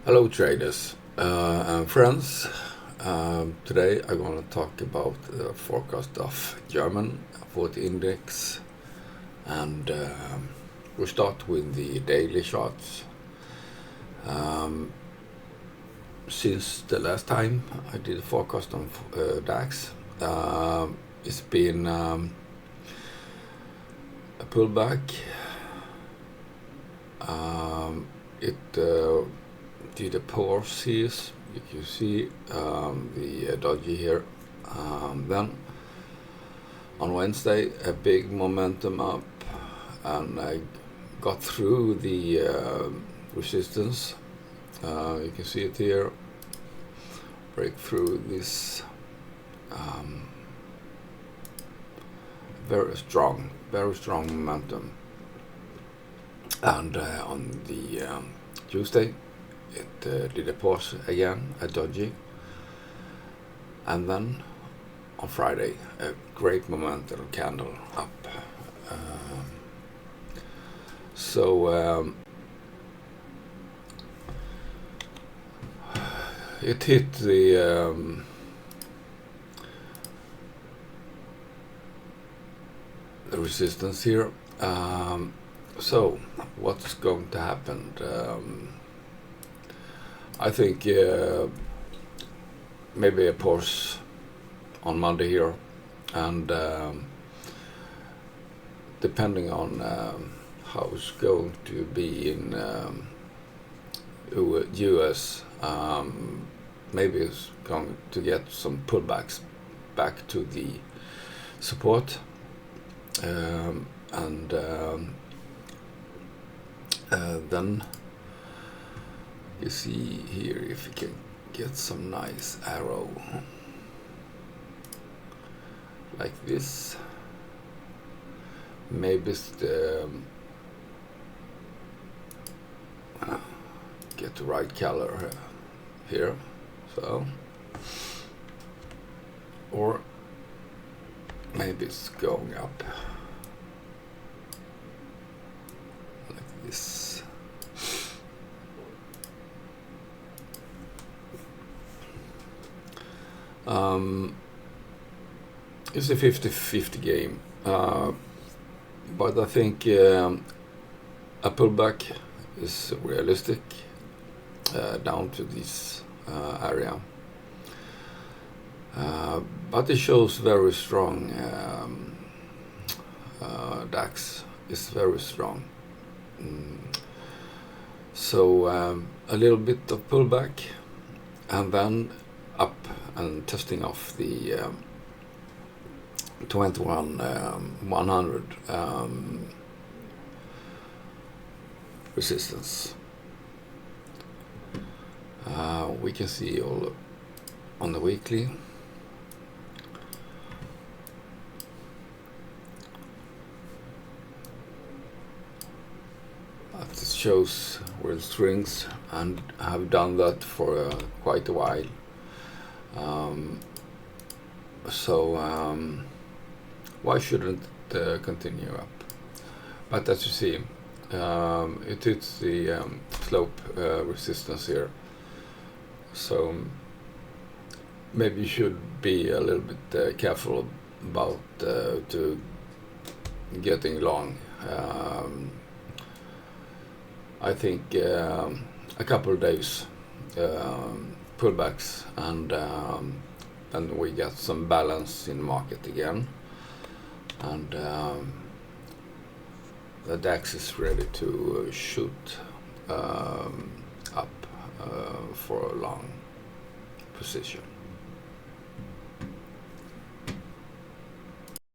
Hello traders and friends. Today I'm going to talk about the forecast of German for the index, and we start with the daily charts. Since the last time I did a forecast on Dax, it's been a pullback. It did a pause here. You can see the doji here. Then on Wednesday a big momentum up, and I got through the resistance. You can see it here, break through this very strong momentum, and on the Tuesday it did a pause again, a doji, and then on Friday a great momentum candle up. It hit the resistance here. So what's going to happen? I think maybe a pause on Monday here, and depending on how it's going to be in US, maybe it's going to get some pullbacks back to the support, and then you see here if you can get some nice arrow like this. Maybe it's the get the right color here, so, or maybe it's going up like this. It's a 50-50 game, but I think a pullback is realistic down to this area, but it shows very strong. Dax is very strong, so a little bit of pullback, and then up and testing off the 21,100 resistance. We can see all on the weekly. It shows with strings, and have done that for quite a while. Why shouldn't it continue up? But as you see, it hits the slope resistance here, so maybe you should be a little bit careful about to getting long. I think a couple of days pullbacks, and then we get some balance in the market again, and the DAX is ready to shoot up for a long position.